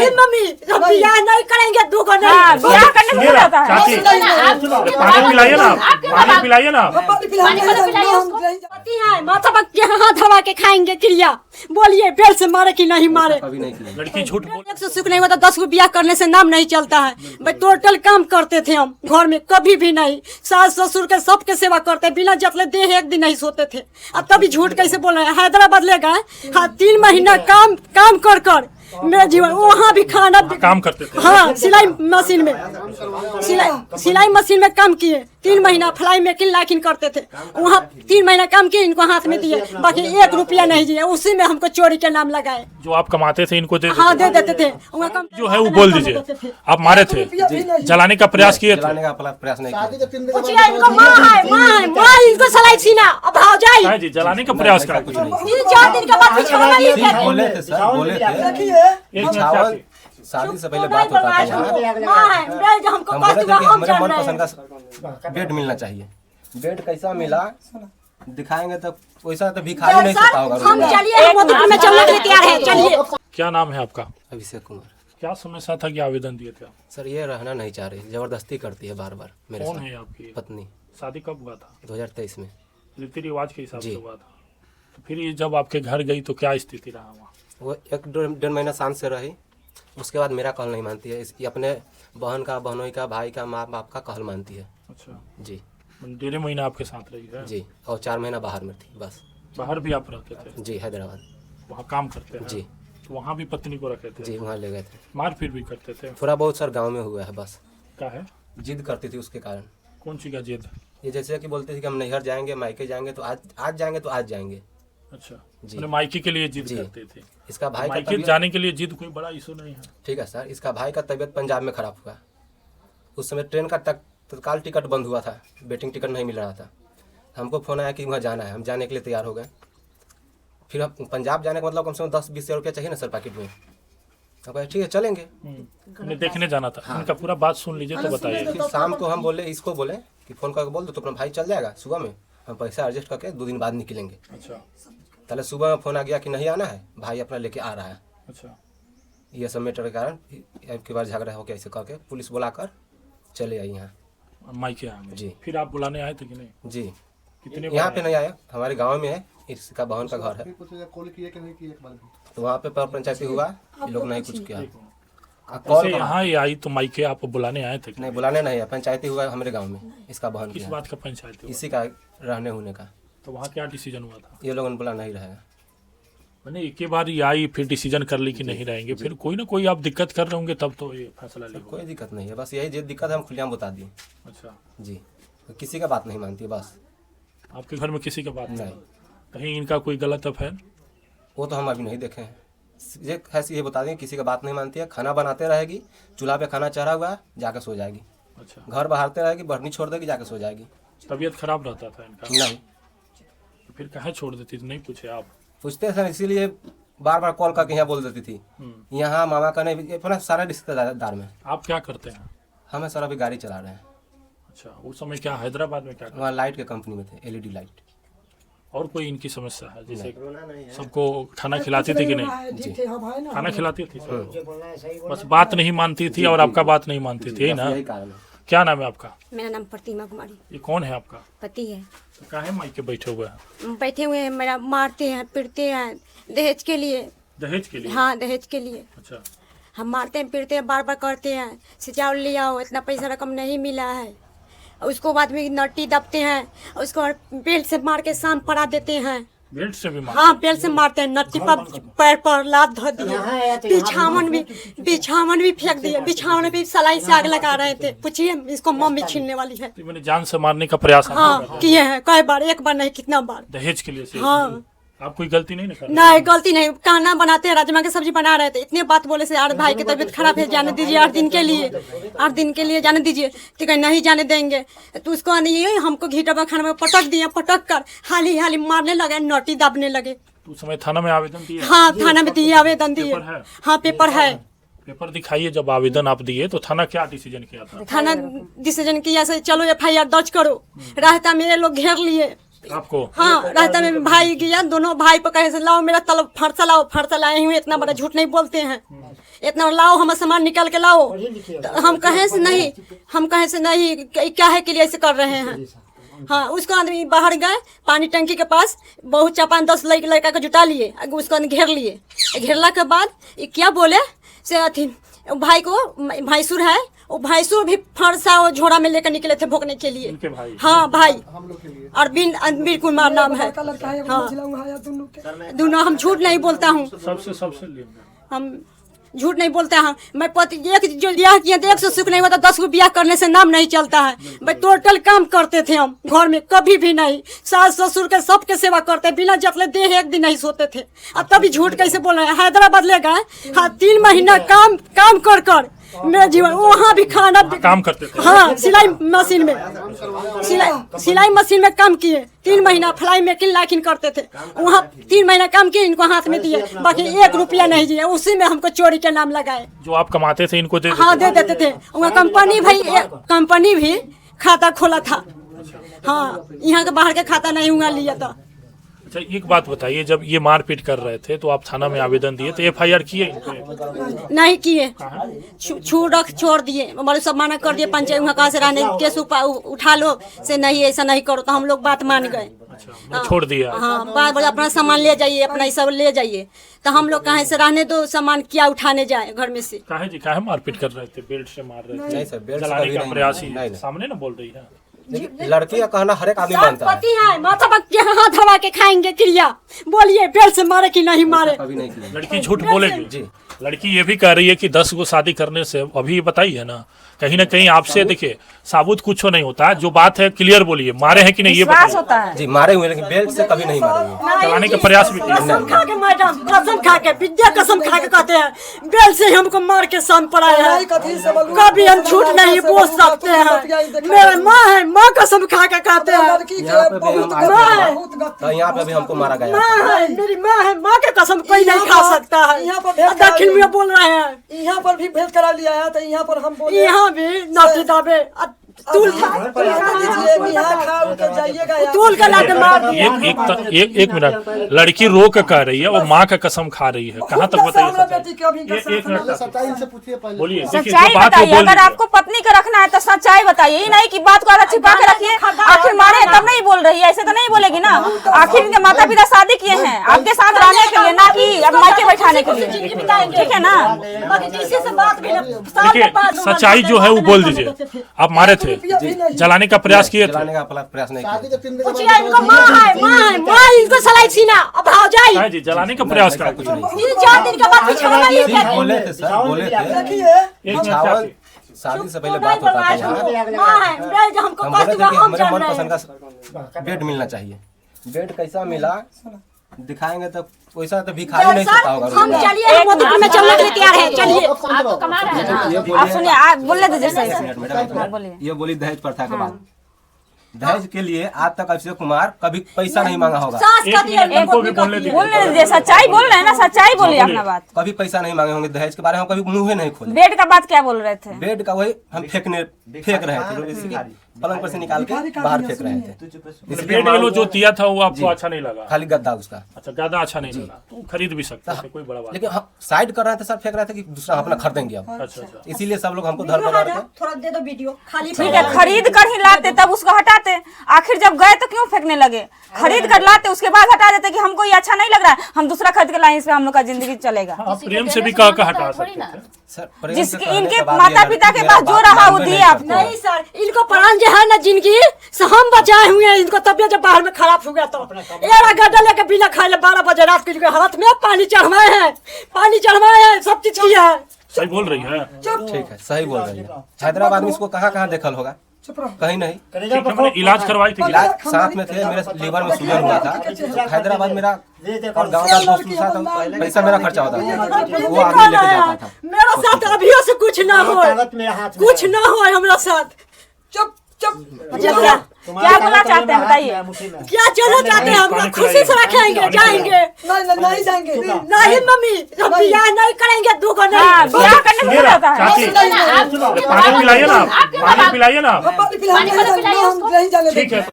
नहीं मम्मी, जब बियाह नहीं करेंगे दो को नहीं। बियाह करने से क्या होता है? चाची पानी पिलाइए ना, पानी पिलाइए ना। पति है माथा पर हाथ हवा के खाएंगे क्रिया। बोलिए बेल से मारे कि नहीं मारे। लड़की झूठ बोल। एक से सुख नहीं होता, 10 को बियाह करने से नाम नहीं चलता है। भाई टोटल काम करते थे हम घर में, कभी भी नहीं। सास ससुर के सबके सेवा करते, बिना जतले देह एक दिन नहीं सोते थे। अब तभी झूठ कैसे बोल रहे हैं? हैदराबाद ले गए, हाँ 3 महीना काम कर मेरा जीवन वहाँ भी खाना काम करते थे। हाँ सिलाई मशीन में सिलाई मशीन में काम किए। 3 महीना फ्लाई मेकिंग लाइकिन करते थे वहाँ। 3 महीना काम किए, इनको हाथ में दिए, बाकी 1 रुपया नहीं दिए। उसी में हमको चोरी के नाम लगाए। जो आप कमाते थे इनको दे देते हाँ दे देते थे। वहाँ जो है वो बोल दीजिए। आप मारे थे, जलाने का प्रयास किए थे। जलाने का प्रयास नहीं किया। पूछिए इनको, माँ इनको सलाई सीना अब भाव जाए हाँ जी, जलाने का प्रयास करा कुछ नहीं। 3-4 दिन के बाद बिछाना ये कहते। बोले थे सर, बोले थे एक मिनट बिछावन चाची। शादी से पहले बात होता था यहाँ। माँ है बेल जो हमको हम बोले कष्ट थे हुआ कि हम हमारे जान मन रहे पसंद हैं। का बेड मिलना चाहिए। बेड कैसा मिला दिखाएंगे तब, वैसा तो भिखारी नहीं सकता होगा। हम चलिए, हम मधुपुर में चलने के लिए तैयार है, चलिए। क्या नाम है आपका? अभिषेक कुमार। क्या समस्या था कि आवेदन दिए थे आप? सर ये रहना नहीं चाह रही, जबरदस्ती करती है बार बार मेरे कौन साथ। है आपकी पत्नी। शादी कब हुआ था? 2023 में। रीति रिवाज के हिसाब से जी। हुआ था। तो फिर ये जब आपके घर गई तो क्या स्थिति रहा वहाँ? वो 1-1.5 महीना शांत से रही। उसके बाद मेरा कहल नहीं मानती है, ये अपने बहन का, बहनोई का, भाई का, माँ बाप का कहल मानती है। अच्छा, जी 1.5 महीना आपके साथ रही है? जी। और 4 महीना बाहर में थी बस। बाहर भी आप रहते थे? जी हैदराबाद। वहाँ काम करते हैं? जी। तो वहाँ भी पत्नी को रखे थे? जी वहाँ ले गए थे। मार फिर भी करते थे? थोड़ा बहुत सर गांव में हुआ है बस। क्या है? जिद करती थी उसके कारण। कौन सी का जिद? ये जैसे कि बोलती थी कि हम नैहर जाएंगे, मायके जाएंगे, तो आज जाएंगे तो आज जाएंगे। अच्छा जी। मैंने मायके के लिए जिद जी। करते थे? इसका भाई का मायके जाने के लिए जिद कोई बड़ा इशू नहीं है। ठीक है सर, इसका भाई का तबीयत पंजाब में खराब हुआ। उस समय ट्रेन का तत्काल टिकट बंद हुआ था, वेटिंग टिकट नहीं मिल रहा था। हमको फ़ोन आया कि वहाँ जाना है, हम जाने के लिए तैयार हो गए। फिर हम पंजाब जाने का मतलब कम से कम 10-20 हज़ार रुपया चाहिए ना सर पैकेट में। हम कहे ठीक है चलेंगे। हमने देखने जाना था। इनका पूरा बात सुन लीजिए तो बताइए। फिर शाम को हम बोले, इसको बोले कि फ़ोन करके बोल दो तो अपना भाई चल जाएगा सुबह में, हम पैसा एडजस्ट करके 2 दिन बाद निकलेंगे। अच्छा पहले सुबह में फ़ोन आ गया कि नहीं आना है, भाई अपना लेके आ रहा है। अच्छा। ये सब मैटर के कारण एक बार झगड़ा हो गया, ऐसे करके पुलिस बुलाकर चले आई यहाँ। मायके आएंगे जी। फिर आप बुलाने आए थे कि नहीं? जी। कितने यहाँ बार पे आए? नहीं आया, हमारे गांव में है, इसका बहन का घर है। तो वहाँ पे पंचायती हुआ, ये लोग नहीं कुछ किया। जैसे यहाँ ये आई तो मायके आप बुलाने आए थे कि नहीं बुलाने नहीं है, पंचायती हुआ हमारे गांव में, इसका बहन किस की बात का पंचायत हुआ? इसी का रहने होने का। तो वहाँ क्या डिसीजन हुआ था? ये लोगों ने बोला नहीं रहेगा। मैंने एक ही बार ये आई फिर डिसीजन कर ली कि नहीं रहेंगे, फिर कोई ना कोई आप दिक्कत कर रहे होंगे तब तो ये फैसला ले। कोई दिक्कत नहीं है, बस यही जो दिक्कत है हम खुलेआम बता दिए। अच्छा, जी। तो किसी का बात नहीं मानती है बस। आपके घर में किसी का बात नहीं? नहीं। कहीं इनका कोई गलत अफेयर? वो तो हम अभी नहीं देखे हैं। ये ऐसी ये बता दें, किसी का बात नहीं मानती है, खाना बनाते रहेगी, चूल्हा पे खाना चढ़ा हुआ है, जाकर सो जाएगी। अच्छा। घर बहारते रहेगी, बढ़नी छोड़ देगी, जाकर सो जाएगी। तबीयत खराब रहता था इनका? नहीं तो फिर कहाँ छोड़ देती थी? नहीं पूछे आप? पूछते थे, इसीलिए बार बार कॉल करके यहाँ बोल देती थी। यहाँ मामा का नहीं, अपना सारे रिश्तेदार में। आप क्या करते हैं? हमें सर अभी गाड़ी चला रहे हैं। अच्छा, उस समय क्या हैदराबाद में क्या करते? वहाँ लाइट के कंपनी में थे, LED लाइट। और कोई इनकी समस्या है? जैसे सबको खाना खिलाती थी कि नहीं? खाना खिलाती थी सब? बस बात नहीं मानती थी और आपका बात नहीं मानती थी, यही ना? यही कारण है। क्या नाम है आपका? मेरा नाम प्रतिमा कुमारी। ये कौन है आपका? पति है। तो काहे मायके बैठे हुए हैं? बैठे हुए हैं, मेरा मारते हैं पीटते हैं दहेज के लिए। दहेज के लिए? हाँ दहेज के लिए। अच्छा। हम मारते हैं पीटते हैं, बार बार करते हैं, सिचावल लिया हो, इतना पैसा रकम नहीं मिला है। उसको बाद में नट्टी दबते हैं, उसको बेल्ट से मार के शाम पड़ा देते हैं। बेल्ट से भी मार? हाँ बेल्ट से मारते हैं, नट्टी पर पैर पर लात धो दिए, बिछावन भी फेंक दिए, बिछावन भी सलाई से आग लगा रहे थे। पूछिए इसको मम्मी छीनने वाली है। तो मैंने जान से मारने का प्रयास आप हाँ कर रहे किए हैं, कई बार, एक बार नहीं कितना बार। हैं। दहेज के लिए से? हाँ। आप कोई गलती नहीं ना कर रहे? नहीं गलती नहीं, खाना बनाते हैं, राजमा की सब्जी बना रहे थे, इतने बात बोले से यार भाई की तबीयत खराब है, जाने दीजिए 8 दिन के लिए, 8 दिन के लिए जाने दीजिए। तो कहीं नहीं जाने देंगे, तो उसको नहीं, हमको घीटा खाना में पटक दिए, पटक कर हाली हाली मारने लगे, नोटी दाबने लगे। तो उस समय थाना में आवेदन दिए? हाँ थाना में दिए, आवेदन दिए। पेपर है? हाँ पेपर है। पेपर दिखाइए। जब आवेदन आप दिए तो थाना क्या डिसीजन किया था? थाना डिसीजन किया से चलो FIR दर्ज करो, रास्ता में ये लोग घेर लिए, आपको? हाँ, रास्ते में भाई गया, दोनों भाई पर कहे से लाओ मेरा तलब फरसा लाओ, फरसा लाए हुए, इतना बड़ा झूठ नहीं बोलते हैं, इतना लाओ हमारा सामान निकाल के लाओ। तो हम कहे से नहीं, क्या है के लिए ऐसे कर रहे हैं। हाँ, उसको आदमी बाहर गए पानी टंकी के पास, बहुत 4-5-10 लड़का को जुटा लिए, उसको घेर लिए। घेरला के बाद क्या बोले से अथी भाई को, भैंसुर है, वो भैंसुर भी फरसा और झोड़ा में लेकर निकले थे भोगने के लिए। भाई? हाँ भाई, अरविंद कुमार नाम है। हाँ, दोनों, हम झूठ नहीं बोलता हूँ, हम झूठ नहीं बोलते हैं। मैं पति एक जो ब्याह किए थे 1 से सुख नहीं हुआ, 10 को ब्याह करने से नाम नहीं चलता है। भाई टोटल काम करते थे हम घर में, कभी भी नहीं, सास ससुर के सबके सेवा करते, बिना जतले देह एक दिन नहीं सोते थे। अब तभी झूठ कैसे बोल रहे हैं। हैदराबाद ले गए, हाँ 3 महीना काम कर मेरा जीवन, वहाँ भी खाना काम करते थे। हाँ, सिलाई मशीन में काम किए 3 महीना, फ्लाई मेकिंग लाकिन करते थे वहाँ। 3 महीना काम किए, इनको हाथ में दिए, बाकी 1 रुपया नहीं दिए, उसी में हमको चोरी के नाम लगाए। जो आप कमाते थे इनको दे? हाँ, दे देते थे। वहाँ कंपनी भी खाता खोला था। हाँ, यहाँ के बाहर के खाता नहीं हुआ लिया था। अच्छा, एक बात बताइए, जब ये मारपीट कर रहे थे तो आप थाना में आवेदन दिए, तो FIR किए? नहीं किए, छोड़ दिए, हमारे सब मना कर दिए। पंचायत वहाँ कहाँ से रहने, केस उठा लो से नहीं, ऐसा नहीं करो, तो हम लोग बात मान गए। अच्छा, छोड़ दिया? हाँ, बात बोले अपना सामान ले जाइए, अपना ये सब ले जाइए, तो हम लोग कहाँ से रहने दो, सामान क्या उठाने जाए घर में से। काहे मारपीट कर रहे थे? बेल्ट से मार रहे थे? नहीं सर, बेल्ट से जलाने कभी का नहीं। प्रयास ही नहीं। सामने ना बोल रही है। लड़की का कहना हर एक आदमी मानता है। पति है, माथा पक हाथ हवा के खाएंगे क्रिया, बोलिए बेल से मारे कि नहीं मारे। कभी नहीं किया। लड़की झूठ बोलेगी जी। लड़की ये भी कह रही है कि 10 को शादी करने से, अभी ये बताई है ना, कहीं ना कहीं आपसे देखिए साबुत कुछ नहीं होता, जो बात है क्लियर बोलिए, मारे हैं कि नहीं ये बताइए। जी मारे हुए, लेकिन बेल्ट से कभी नहीं मारे हुए। चलाने का प्रयास भी किया? कसम खा के मैडम, कसम खा के, विद्या कसम खा के कहते हैं, बेल से हमको मार के सान पड़ाया है, कभी हम झूठ नहीं बोल सकते हैं। मेरा माँ है, माँ कसम खा के कहते हैं, यहाँ पे भी हमको मारा गया। माँ है, मेरी माँ है, माँ के कसम कोई नहीं खा सकता है। दक्षिण में बोल रहे हैं, यहाँ पर भी भेद करा लिया है, तो यहाँ पर हम बोले यहाँ भी नाती दाबे तूल का लाके मार दिया। एक मिनट, लड़की रो के कह रही है, वो माँ का कसम खा रही है, कहाँ तक बताइए? एक मिनट बोलिए, सच्चाई बताइए। अगर आपको पत्नी का रखना है तो सच्चाई बताइए, ये नहीं कि बात को आगे छिपा के रखिए। आखिर मारे तब नहीं बोल रही है, ऐसे तो नहीं बोलेगी ना। आखिर इनके माता पिता शादी किए हैं आपके साथ रहने के लिए, ना कि अब मायके बैठाने के लिए, ठीक है ना। देखिए, सच्चाई जो है वो बोल दीजिए। आप मारे थे, जलाने का प्रयास किए थे? जलाने का प्रयास नहीं किया। पूछिए, इनको माँ है, इनको सलाई सीना अब भाव जाए जी, जलाने का प्रयास करा कुछ नहीं। 4 दिन के बाद बिछाना ये क्या बोले थे सर, बोले थे एक मिनट बिछावन शादी से पहले बात होता था यहाँ। माँ है, बेड हमको हम बोले कष्ट थे कि हम हमारे जान मन रहे हैं। पसंद का बेड मिलना चाहिए। बेड कैसा मिला दिखाएंगे तो वैसा तो भिखारी नहीं सकता होगा। हम चलिए, मधुपुर में चलने के लिए तैयार है, चलिए। आप सुनिए, आप बोल रहे थे जैसे ये बोली दहेज प्रथा के बाद, दहेज के लिए आज तक अभिषेक कुमार कभी पैसा नहीं मांगा होगा। सास का दिया, इनको भी बोलने दीजिए। बोलने दीजिए, सच्चाई बोल रहे हैं ना, सच्चाई बोलिए अपना बात। कभी पैसा नहीं मांगे होंगे दहेज के बारे में, कभी मुंह नहीं खोले। बेड का बात क्या बोल रहे थे? बेड का वही हम फेंक रहे थे, पलंग पर से निकाल के बाहर फेंक रहे थे। बेड ये लोग जो दिया था वो आपको अच्छा नहीं लगा? खाली गद्दा उसका। अच्छा, ज्यादा अच्छा नहीं लगा तो खरीद भी सकते थे, कोई बड़ा बात। लेकिन हम साइड कर रहे थे सर, फेंक रहे थे कि दूसरा अपना खरीदेंगे अब। अच्छा, इसीलिए सब लोग हमको धर पकड़ के थोड़ा दे दो वीडियो खाली। ठीक है, खरीद कर ही लाते तब उसको हटाते। आखिर जब गए तो क्यों फेंकने लगे? खरीद कर लाते, उसके बाद हटा देते कि हमको ये अच्छा नहीं लग रहा है, हम दूसरा खरीद के लाए, इसमें हम लोग का जिंदगी चलेगा। आप प्रेम से भी कह हटा सकते थे सर। प्रेम से जिसके कहने इनके के बाद माता ये पिता के लड़की पास मेरा जो रहा बात वो मान दिए नहीं आपको। नहीं सर, इनको प्राण जो है ना जिनकी से हम बचाए हुए हैं। इनको तबियत जब बाहर में खराब हो गया तो एरा गड्ढा लेके बिना खाए 12 बजे रात को इनके हाथ में पानी चढ़वाए हैं, सब चीज किया है। सही बोल रही है? ठीक है, सही बोल रही है। हैदराबाद में इसको कहाँ देखल होगा? कहीं नहीं। ठीक है, मैंने इलाज करवाई थी? इलाज साथ में थे, मेरे लीवर में सूजन हुआ था। हैदराबाद मेरा और गाँव का दोस्त के साथ पैसा मेरा खर्चा होता था, वो आदमी लेके जाता था। मेरा साथ अभी से कुछ ना हो, कुछ ना हो हमारा साथ। चुप क्या बोलना चाहते हैं बताइए? क्या चलना चाहते हैं? हम खुशी से रखेंगे, जाएंगे नहीं जाएंगे। नहीं मम्मी, हम बियाह नहीं करेंगे, 2 को हाँ, नहीं। बियाह करने से होता है। चाची, पानी पिलाइए ना, पानी पिलाइए ना। पानी पिलाएंगे, हम नहीं जाने देंगे। ठीक है।